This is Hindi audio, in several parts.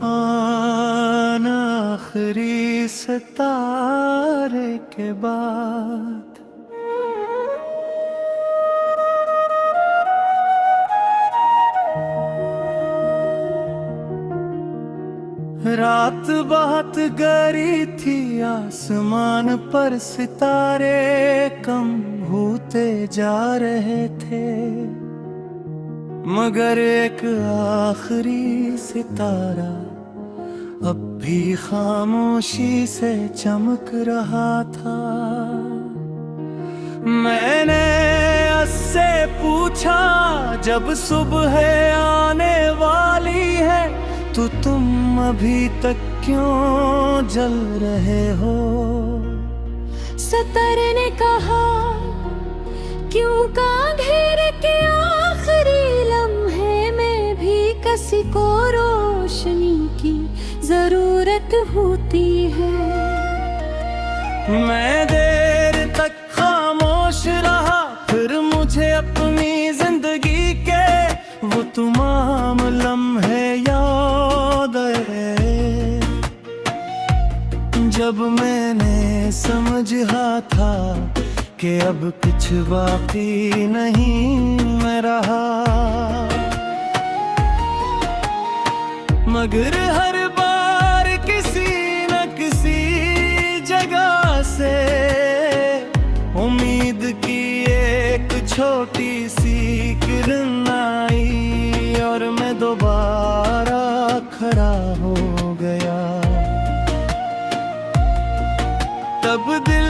आना आखिरी सितारे के बाद रात बहुत गहरी थी, आसमान पर सितारे कम होते जा रहे थे, मगर एक आखिरी सितारा अब भी खामोशी से चमक रहा था। मैंने उससे पूछा, जब सुबह आने वाली है तो तुम अभी तक क्यों जल रहे हो? सितारे ने कहा, क्यों का अंधेरे के आखिरी लम्हे में भी किसी को रोशनी की जरूरत होती है। मैं देर तक खामोश रहा, फिर मुझे अपनी जिंदगी के वो तमाम लम्हे याद आए, जब मैंने समझा था कि अब कुछ बाकी नहीं मैं रहा। मगर हर बार किसी न किसी जगह से उम्मीद की एक छोटी सी किरण आई और मैं दोबारा खड़ा हो गया। तब दिल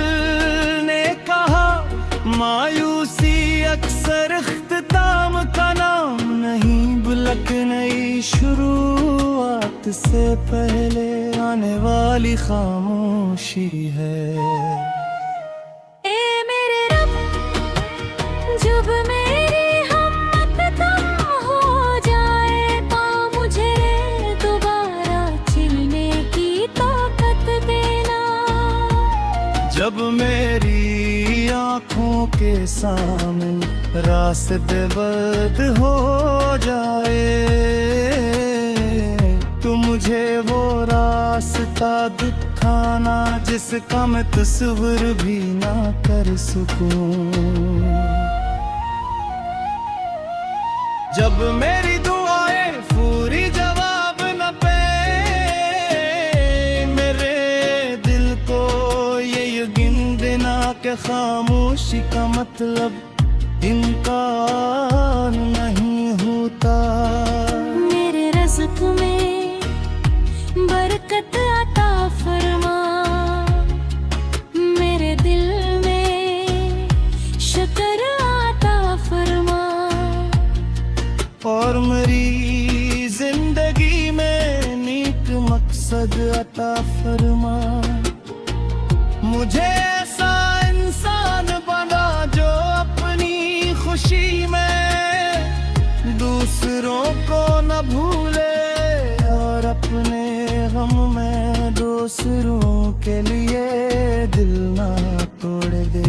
ने कहा, मायूसी अक्सर इख्तिताम का नाम नहीं, बल्कि नई शुरुआत से पहले आने वाली खामोशी है। ए मेरे रब, जब मेरी हिम्मत कम हो जाए तो मुझे दोबारा चलने की ताकत देना। जब मेरी आँखों के सामने रास्ते बद हो जाए तो मुझे वो रास्ता दिखाना जिसका मैं तस्वीर भी ना कर सकूं। जब मेरी दुआएं पूरी जवाब न पे, मेरे दिल को ये यकीन देना कि खामोशी का मतलब इनकार नहीं होता। मेरे रज़्क़ में बरकत अता फरमा, मेरे दिल में शुक्र अता फरमा, और मेरी जिंदगी में नेक मकसद अता फरमा। मुझे ऐसा इंसान बना जो अपनी खुशी में दूसरों को न भूले और अपने गम में दूसरों के लिए दिल ना तोड़ दे।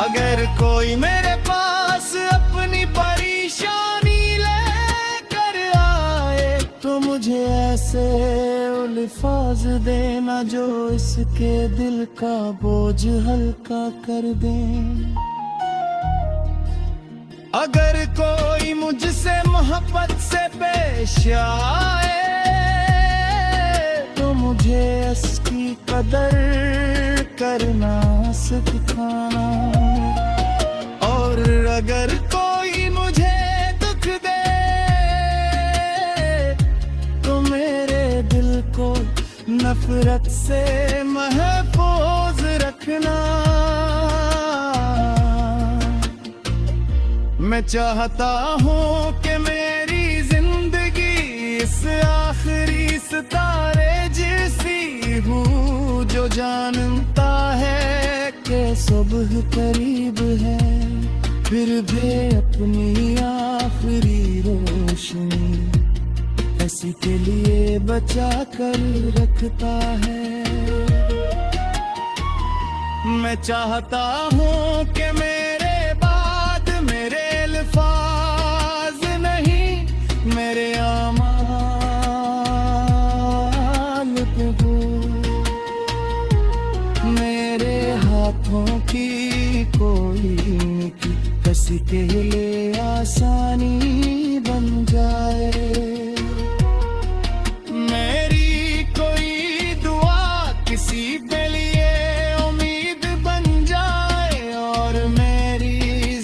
अगर कोई मेरे पास अपनी परेशानी लेकर आए तो मुझे ऐसे अल्फाज देना जो इसके दिल का बोझ हल्का कर दें। अगर कोई मुझसे मोहब्बत से पेश आए तो मुझे इसकी कदर करना सिखाना। और अगर कोई मुझे दुख दे तो मेरे दिल को नफरत से महफूज रखना। मैं चाहता हूँ कि मेरी जिंदगी इस आखिरी सितारे जैसी हो, जो जानता है कि सुबह करीब है, फिर भी अपनी आखिरी रोशनी ऐसी के लिए बचा कर रखता है। मैं चाहता हूँ कि मेरे बाद मेरे अल्फाज नहीं, मेरे आम की कोई की किसी के लिए आसानी बन जाए। मेरी कोई दुआ किसी के लिए उम्मीद बन जाए और मेरी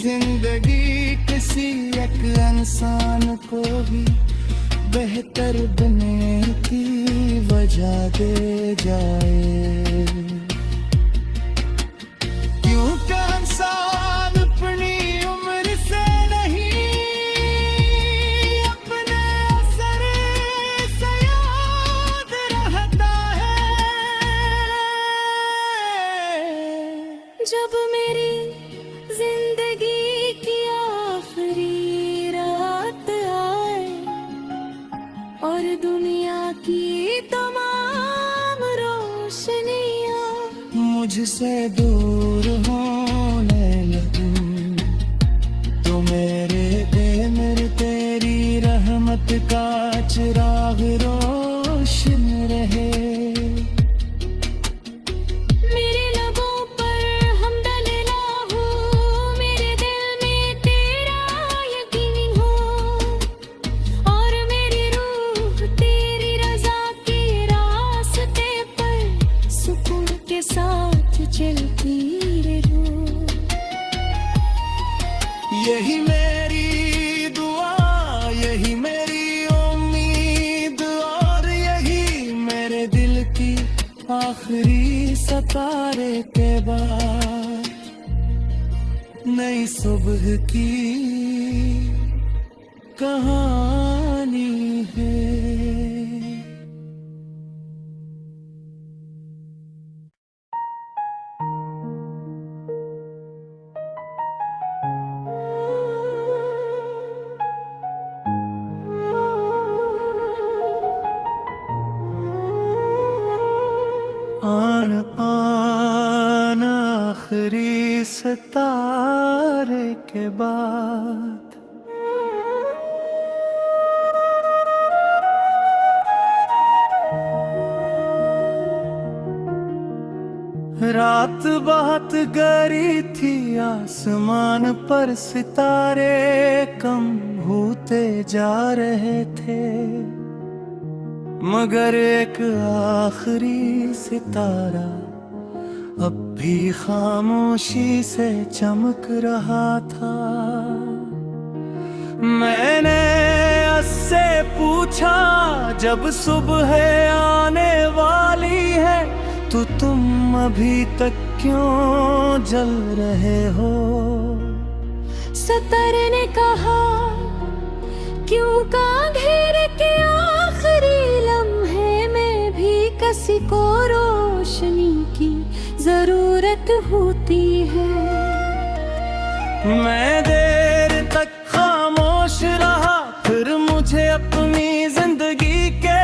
जिंदगी किसी एक इंसान को भी बेहतर बनने की वजह दे जाए। क्योंकि इंसान अपनी उम्र से नहीं अपने असर से याद रहता है। जब मेरी जिंदगी की आखिरी रात आए और दुनिया की तमाम रोशनियां मुझसे दूर होने लगूं तो मेरे तेरी रहमत का चिराग रोशन रहे। मेरे लबों पर हम्दुलिल्लाह हो, मेरे दिल में तेरा यकीन हो और मेरी रूह तेरी रजा के रास्ते पर सुकून के साथ चलती रहो। यही मेरी दुआ, यही मेरी उम्मीद और यही मेरे दिल की आखिरी सतारे के बाद नई सुबह की कहानी है। आन आन आखिरी सितारे के बाद रात बहुत गहरी थी, आसमान पर सितारे कम होते जा रहे थे, मगर एक आखिरी सितारा अब भी खामोशी से चमक रहा था। मैंने उससे पूछा, जब सुबह आने वाली है तो तुम अभी तक क्यों जल रहे हो? सितारे ने कहा, क्यों का घेर के आखिरी लम्हे में भी किसी को रोशनी की जरूरत होती है। मैं देर तक खामोश रहा, फिर मुझे अपनी जिंदगी के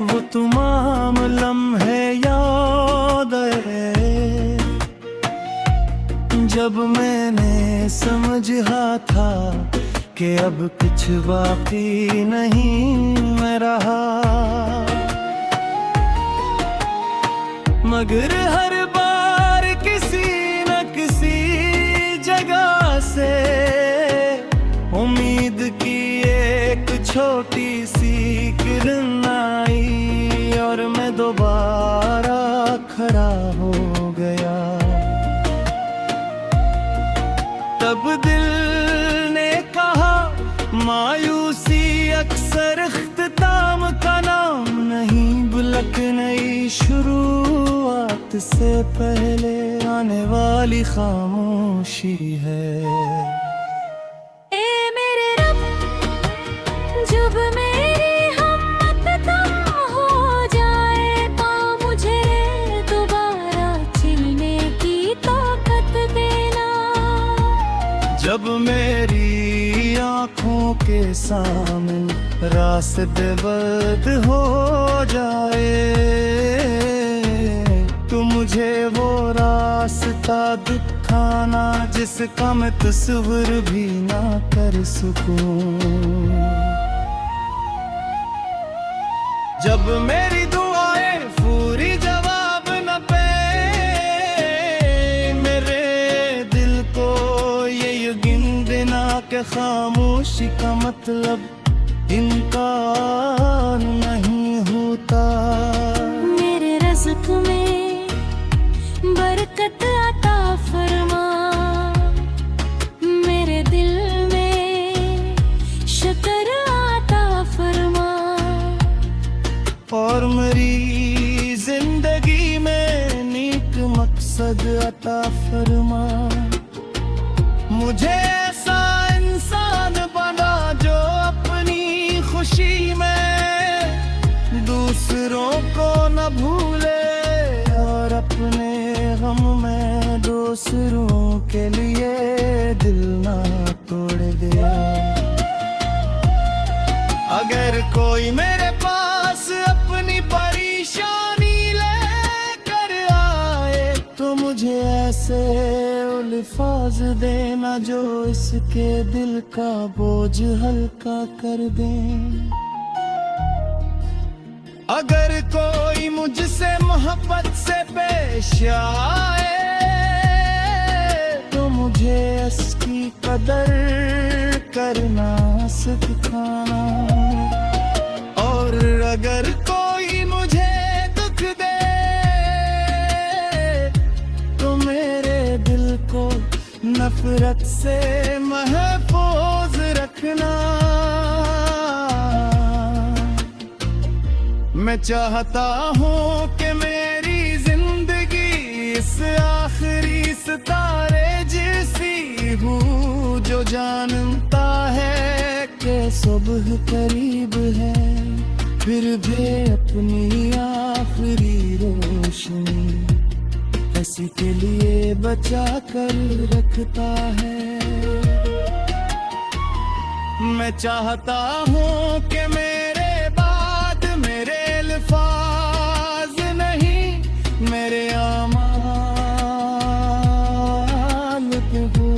वो तमाम लम्हे याद आए, जब मैंने समझा था कि अब कुछ बाकी नहीं मैं रहा। मगर हर बार किसी न किसी जगह से उम्मीद की एक छोटी सी किरण आई और मैं दोबारा खड़ा हो गया। तब दिल ने कहा, मायूसी अक्सर इख्तिताम का नाम नहीं, बल्कि नई शुरुआत से पहले आने वाली खामोशी है। ए मेरे रब, जब मेरी हिम्मत कम हो जाए तो मुझे दोबारा चलने की ताकत देना। जब मेरी आँखों के सामने रास्ते बंद हो जाए तो मुझे वो रास्ता दिखाना जिसका मैं तस्वीर भी ना कर सकूं। जब मेरी दुआएं पूरी जवाब न पे, मेरे खामोशी का मतलब इनकार नहीं होता। मेरे रज़्क़ में बरकत अता फरमा, मेरे दिल में शुक्र अता फरमा। और मेरी जिंदगी में नेक मकसद अता फरमा। मुझे ऐसा इंसान बना जो अपनी खुशी में दूसरों को न भूले, और अपने गम में दूसरों के लिए दिल ना तोड़ दे। अगर कोई मेरे पास अपनी परेशानी लेकर आए तो मुझे ऐसे अल्फाज देना जो इसके दिल का बोझ हल्का कर दें। अगर कोई मुझसे मोहब्बत से पेश आए तो मुझे इसकी कदर करना सिखाना। और अगर कोई मुझे दुख दे तो मेरे दिल को नफरत से महफूज रखना। मैं चाहता हूँ कि मेरी जिंदगी इस आखिरी सितारे जैसी हो, जो जानता है कि सुबह करीब है फिर भी अपनी आखिरी रोशनी किसी के लिए बचा कर रखता है। मैं चाहता हूँ कि मेरे बाद मेरे अल्फाज नहीं मेरे आमाल पे हो।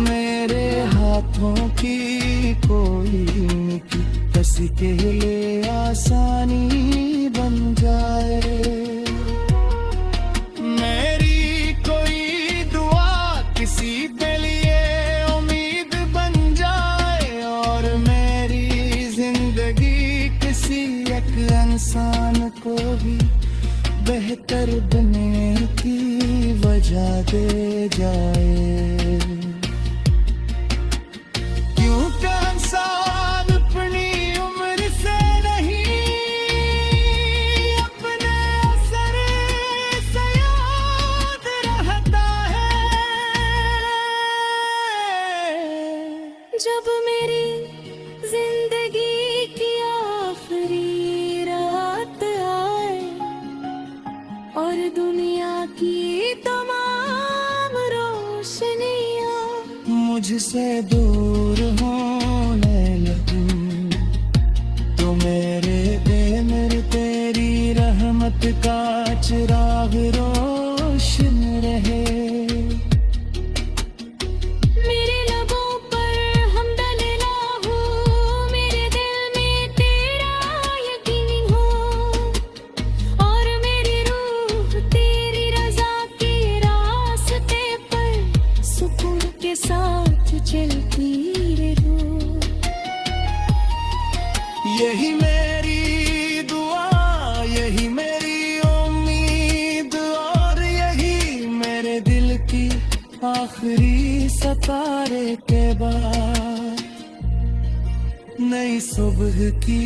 मेरे हाथों की कोई निकी किसी के लिए आसानी बन जाए। मेरी कोई दुआ किसी के लिए उम्मीद बन जाए, और मेरी जिंदगी किसी एक इंसान को भी बेहतर बनने की वजह दे जाए। क्योंकि इंसान अपनी उम्र से नहीं अपने असर से याद रहता है। जब मेरी जिंदगी की आखिरी रात आए और दुनिया की तमाम रोशनियां मुझसे दूर होने लगूं तो मेरे तेरी रहमत का चिराग रोशन रहे। मेरे लबों पर हम्दुलिल्लाह हो, मेरे दिल में तेरा यकीन हो, और मेरी रूह तेरी रजा के रास्ते पर सुकून के साथ चलती रहो। यही मेरी दुआ, यही मेरी उम्मीद, और यही मेरे दिल की आखिरी सितारे के बाद नई सुबह की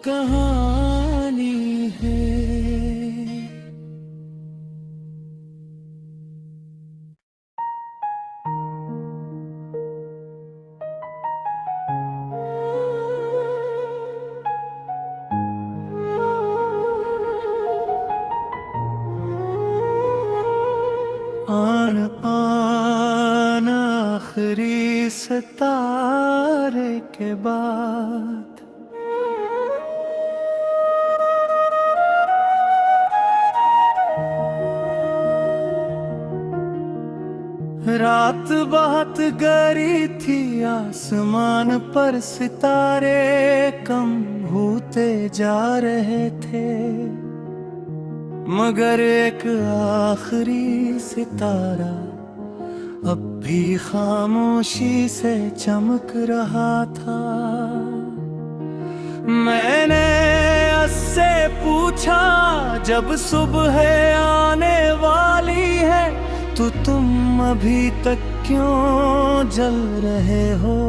कहानी है। आन आन आखिरी सितारे के बाद रात बहुत गहरी थी, आसमान पर सितारे कम होते जा रहे थे, मगर एक आखिरी सितारा अब भी भी खामोशी से चमक रहा था। मैंने उससे पूछा जब सुबह आने वाली है तो तुम अभी तक क्यों जल रहे हो।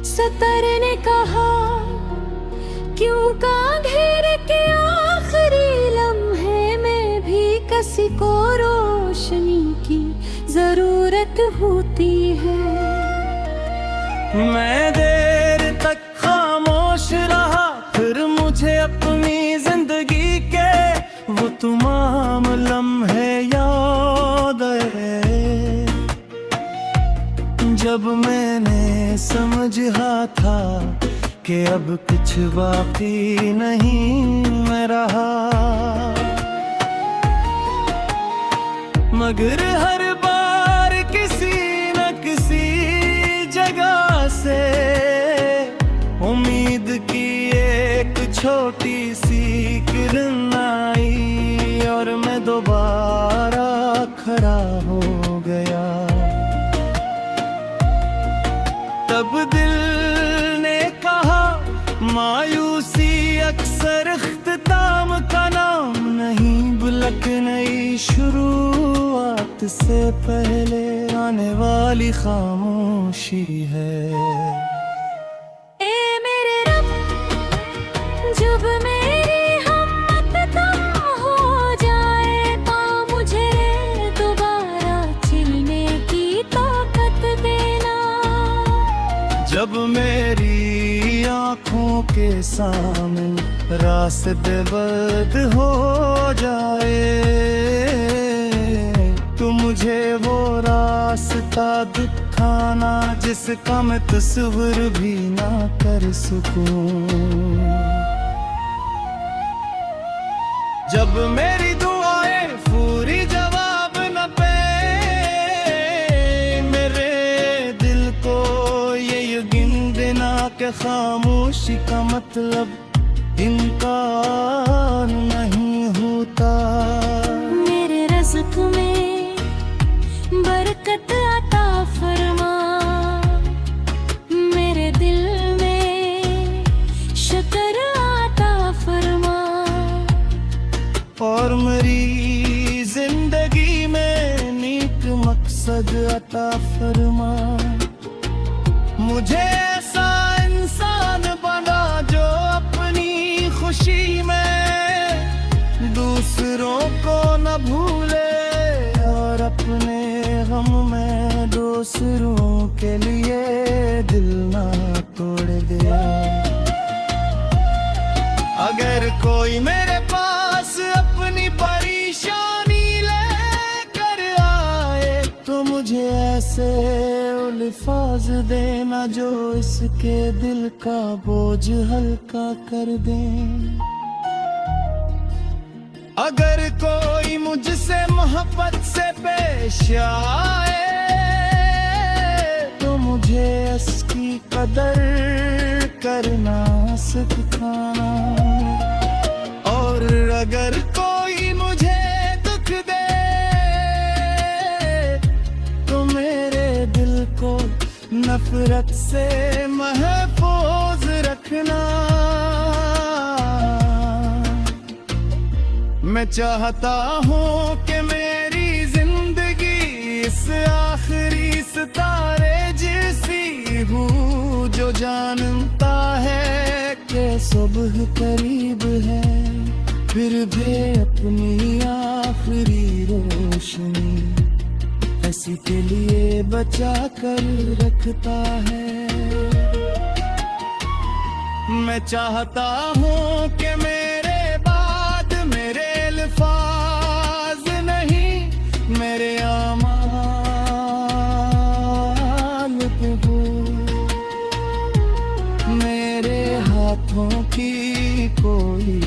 सतर ने कहा क्यों का अंधेरे के आखिरी लम्हे में भी किसी को रोशनी की जरूरत होती है। मैं देर तक खामोश रहा, फिर मुझे अपनी जिंदगी के वो तमाम लम्हे याद आए जब मैंने समझा था कि अब कुछ बाकी नहीं मैं रहा। मगर हर बार किसी न किसी जगह से उम्मीद की एक छोटी सी किरण आई और मैं दोबारा खड़ा हो गया। तब दिल ने कहा मायूसी अक्सर इख्तिताम का नाम नहीं, बल्कि नई शुरुआत से पहले आने वाली खामोशी है। ए मेरे रब, जब मेरी हिम्मत कम हो जाए तो मुझे दोबारा चलने की ताकत देना। जब मेरी आँखों के सामने रास्ते बंद हो जाए तो मुझे वो रास्ता दिखाना जिसका मैं तस्वीर भी ना कर सकूं। जब मेरी दुआएं पूरी जवाब न पे मेरे दिल को ये यकीन देना कि खामोशी का मतलब इनकार नहीं होता। मेरे रज़्क़ में बरकत अता फरमा, मेरे दिल में शुक्र अता फरमा और मेरी जिंदगी में नेक मकसद अता फरमा। मुझे ऐसा इंसान बना जो अपनी खुशी में दूसरों को न भूले और अपने गम में दूसरों के लिए दिल ना तोड़ दे। अगर कोई मेरे पास अपनी परेशानी लेकर आए तो मुझे ऐसे अल्फाज देना जो इसके दिल का बोझ हल्का कर दे। अगर कोई मुझसे मोहब्बत से पेश आए तो मुझे इसकी कदर करना सिखाना। और अगर कोई मुझे दुख दे तो मेरे दिल को नफरत से महफूज रखना। मैं चाहता हूँ कि मेरी जिंदगी इस आखिरी सितारे जैसी हो जो जानता है कि सुबह करीब है फिर भी अपनी आखिरी रोशनी किसी के लिए बचा कर रखता है। मैं चाहता हूँ कि मेरे बाद मेरे अल्फाज नहीं मेरे अमाल पे हो, मेरे हाथों की कोई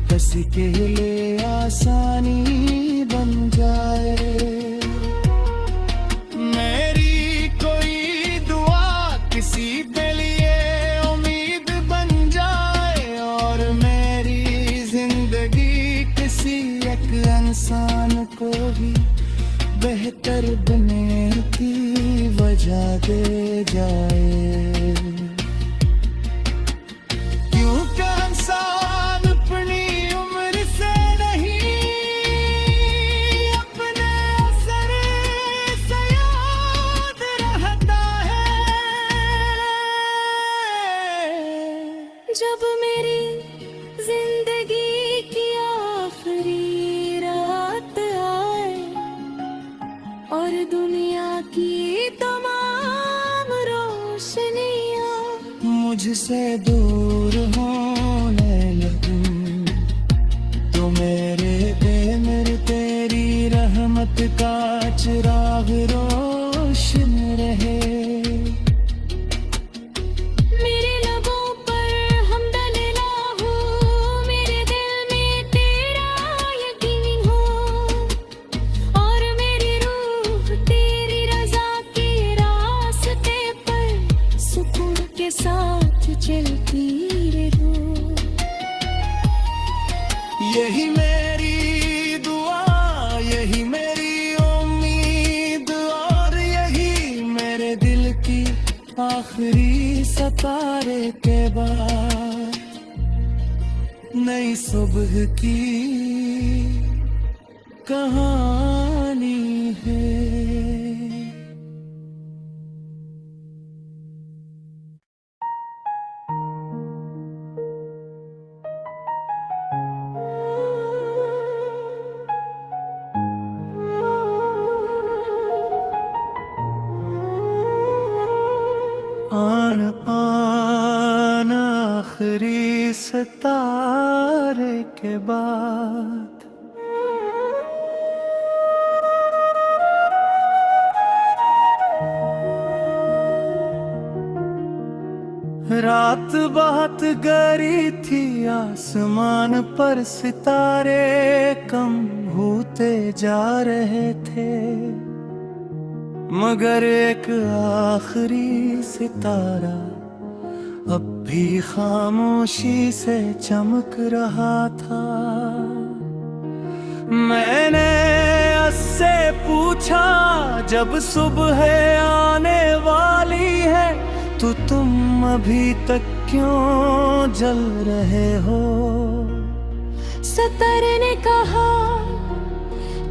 किसी के लिए आसानी बन जाए। मेरी कोई दुआ किसी के लिए उम्मीद बन जाए और मेरी जिंदगी किसी एक इंसान को भी बेहतर बने बढ़ते जाए। क्योंकि इंसान अपनी उम्र से नहीं अपने असर से याद रहता है। जब मेरी जिंदगी की आखिरी रात आए और दुनिया की तमाम रोशनियां मुझसे दूर होने लगूं तो मेरे तेरी रहमत का चिराग रोशन रहे। मेरे लबों पर हम्दुलिल्लाह हो, मेरे दिल में तेरा यकीन हो और मेरी रूह तेरी रज़ा के रास्ते पर सुकून के साथ चलती रहो। यही मेरी दुआ, यही मेरी उम्मीद और यही मेरे दिल की आखिरी सतारे के बाद नई सुबह की कहानी है। आन आन आखिरी सितारे के बाद रात बहुत गहरी थी, आसमान पर सितारे कम होते जा रहे थे, मगर एक आखिरी सितारा अब भी खामोशी से चमक रहा था। मैंने उससे पूछा, जब सुबह आने वाली है तो तुम अभी तक क्यों जल रहे हो? सितारे ने कहा,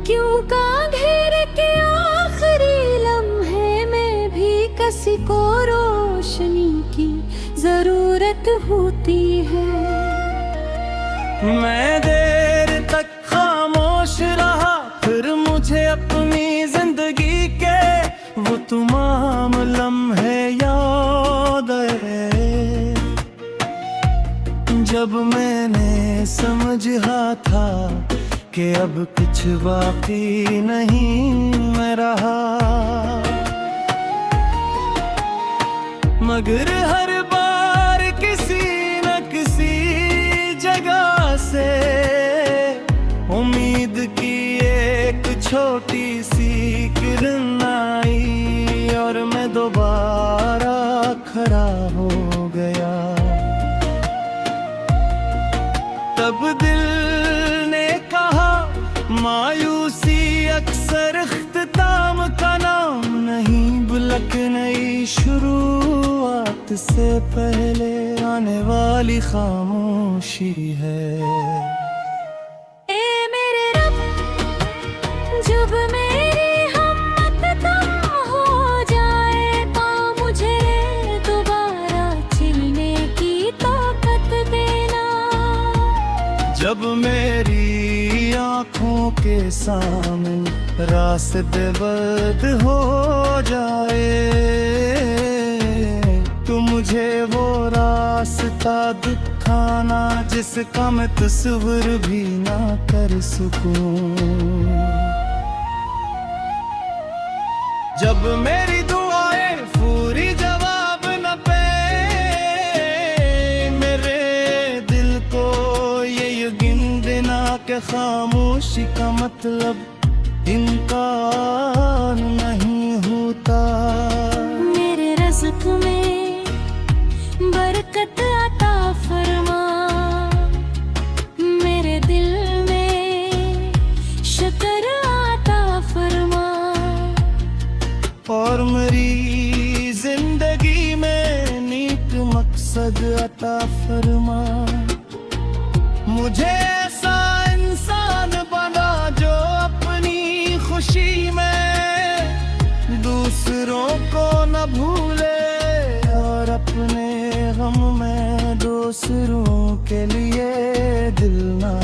क्यों का अंधेर के आखिरी लम्हे में भी किसी को रोशनी की जरूरत होती है। मैं देर तक खामोश रहा, फिर मुझे अपनी जिंदगी के वो तमाम लम्हे याद आए, जब मैंने समझा था कि अब कुछ बाकी नहीं मैं रहा। मगर हर बार किसी न किसी जगह से उम्मीद की एक छोटी सी किरण आई और मैं दोबारा खड़ा हो गया। तब दिल ने कहा, मायूसी अक्सर इख्तिताम का नाम नहीं, बल्कि नई शुरुआत से पहले आने वाली खामोशी है। ए मेरे रब, जब मेरी हिम्मत कम हो जाए तो मुझे दोबारा चलने की ताकत देना। जब मेरी आँखों के सामने रास्ते बद हो जाए तो मुझे वो रास्ता दिखाना जिसका मैं तस्वीर भी ना कर सकूं। जब मेरी दुआएं पूरी जवाब न पे, मेरे दिल को ये यकीन देना कि खामोशी का मतलब इनकार नहीं होता। मेरे रज़्क़ में बरकत अता फरमा, मेरे दिल में शुक्र अता फरमा, और मेरी खुद अता फरमा। मुझे ऐसा इंसान बना जो अपनी खुशी में दूसरों को न भूले, और अपने गम में दूसरों के लिए दिल ना